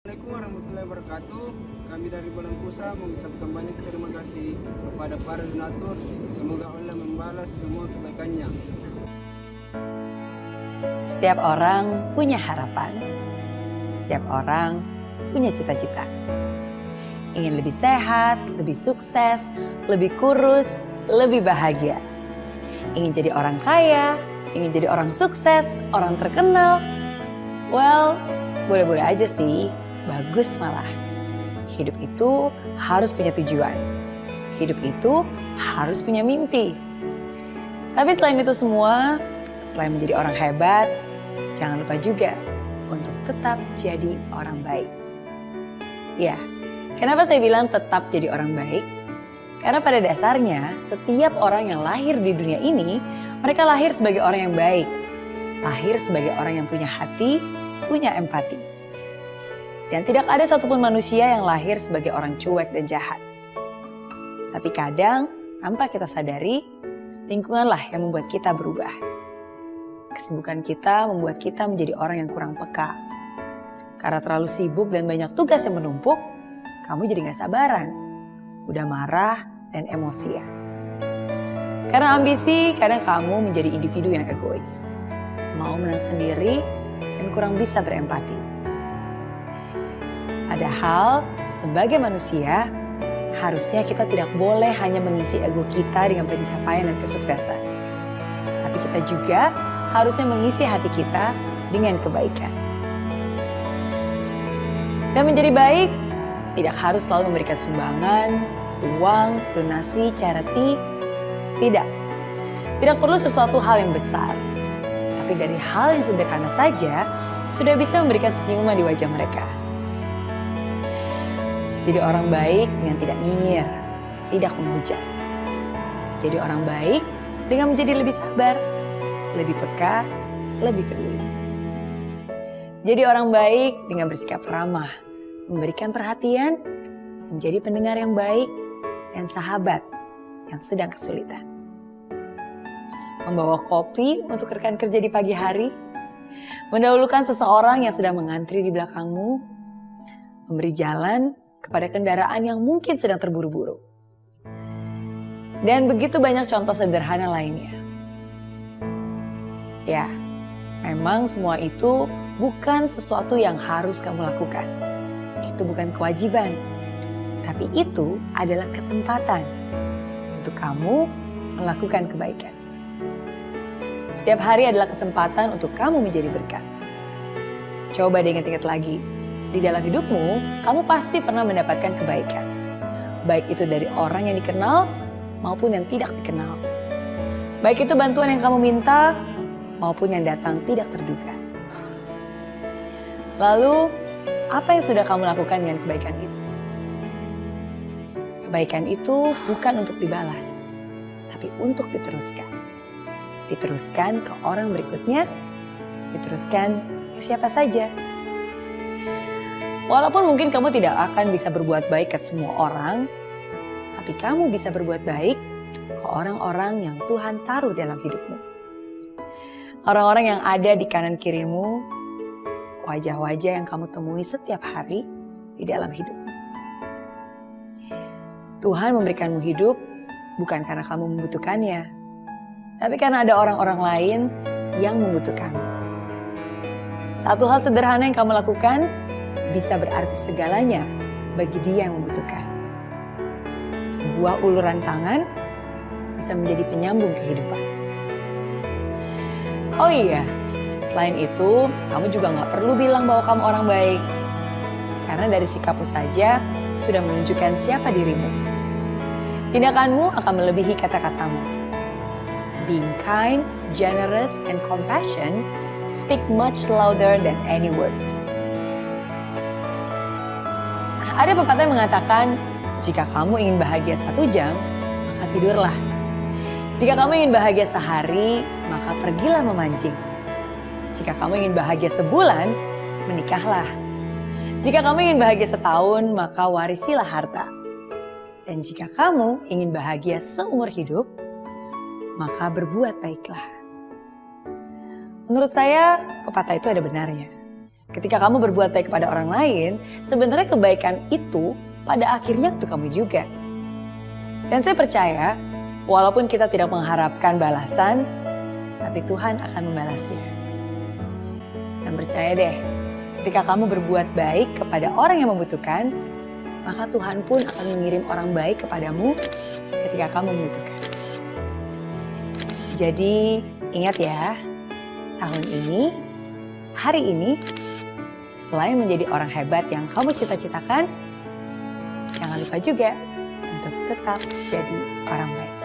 Assalamualaikum warahmatullahi wabarakatuh. Kami dari Balangkusa mengucapkan banyak terima kasih kepada para donatur. Semoga Allah membalas semua kebaikannya. Setiap orang punya harapan. Setiap orang punya cita-cita. Ingin lebih sehat, lebih sukses, lebih kurus, lebih bahagia. Ingin jadi orang kaya, ingin jadi orang sukses, orang terkenal. Well, boleh-boleh aja sih. Bagus malah. Hidup itu harus punya tujuan. Hidup itu harus punya mimpi. Tapi selain itu semua, selain menjadi orang hebat, jangan lupa juga untuk tetap jadi orang baik. Ya, kenapa saya bilang tetap jadi orang baik? Karena pada dasarnya setiap orang yang lahir di dunia ini, mereka lahir sebagai orang yang baik. Lahir sebagai orang yang punya hati, punya empati. Dan tidak ada satupun manusia yang lahir sebagai orang cuek dan jahat. Tapi kadang, tanpa kita sadari, lingkunganlah yang membuat kita berubah. Kesibukan kita membuat kita menjadi orang yang kurang peka. Karena terlalu sibuk dan banyak tugas yang menumpuk, kamu jadi gak sabaran. Udah marah dan emosian. Karena ambisi, kadang kamu menjadi individu yang egois. Mau menang sendiri dan kurang bisa berempati. Padahal sebagai manusia, harusnya kita tidak boleh hanya mengisi ego kita dengan pencapaian dan kesuksesan. Tapi kita juga harusnya mengisi hati kita dengan kebaikan. Dan menjadi baik, tidak harus selalu memberikan sumbangan, uang, donasi, charity. Tidak. Tidak perlu sesuatu hal yang besar. Tapi dari hal yang sederhana saja, sudah bisa memberikan senyuman di wajah mereka. Jadi orang baik dengan tidak nyinyir, tidak menghujat. Jadi orang baik dengan menjadi lebih sabar, lebih peka, lebih peduli. Jadi orang baik dengan bersikap ramah, memberikan perhatian, menjadi pendengar yang baik, dan sahabat yang sedang kesulitan. Membawa kopi untuk rekan kerja di pagi hari, mendahulukan seseorang yang sedang mengantri di belakangmu, memberi jalan kepada kendaraan yang mungkin sedang terburu-buru. Dan begitu banyak contoh sederhana lainnya. Ya, memang semua itu bukan sesuatu yang harus kamu lakukan. Itu bukan kewajiban. Tapi itu adalah kesempatan untuk kamu melakukan kebaikan. Setiap hari adalah kesempatan untuk kamu menjadi berkat. Coba diingat-ingat lagi. Di dalam hidupmu, kamu pasti pernah mendapatkan kebaikan. Baik itu dari orang yang dikenal maupun yang tidak dikenal. Baik itu bantuan yang kamu minta maupun yang datang tidak terduga. Lalu, apa yang sudah kamu lakukan dengan kebaikan itu? Kebaikan itu bukan untuk dibalas, tapi untuk diteruskan. Diteruskan ke orang berikutnya, diteruskan ke siapa saja. Walaupun mungkin kamu tidak akan bisa berbuat baik ke semua orang, tapi kamu bisa berbuat baik ke orang-orang yang Tuhan taruh dalam hidupmu. Orang-orang yang ada di kanan kirimu, wajah-wajah yang kamu temui setiap hari di dalam hidupmu. Tuhan memberikanmu hidup bukan karena kamu membutuhkannya, tapi karena ada orang-orang lain yang membutuhkanmu. Satu hal sederhana yang kamu lakukan bisa berarti segalanya bagi dia yang membutuhkan. Sebuah uluran tangan bisa menjadi penyambung kehidupan. Oh iya, selain itu, kamu juga gak perlu bilang bahwa kamu orang baik. Karena dari sikapmu saja sudah menunjukkan siapa dirimu. Tindakanmu akan melebihi kata-katamu. Being kind, generous, and compassion speak much louder than any words. Ada pepatah yang mengatakan, jika kamu ingin bahagia 1 jam, maka tidurlah. Jika kamu ingin bahagia sehari, maka pergilah memancing. Jika kamu ingin bahagia sebulan, menikahlah. Jika kamu ingin bahagia setahun, maka warisilah harta. Dan jika kamu ingin bahagia seumur hidup, maka berbuat baiklah. Menurut saya, pepatah itu ada benarnya. Ketika kamu berbuat baik kepada orang lain, sebenarnya kebaikan itu pada akhirnya untuk kamu juga. Dan saya percaya, walaupun kita tidak mengharapkan balasan, tapi Tuhan akan membalasnya. Dan percaya deh, ketika kamu berbuat baik kepada orang yang membutuhkan, maka Tuhan pun akan mengirim orang baik kepadamu ketika kamu membutuhkan. Jadi ingat ya, tahun ini, hari ini, selain menjadi orang hebat yang kamu cita-citakan, jangan lupa juga untuk tetap jadi orang baik.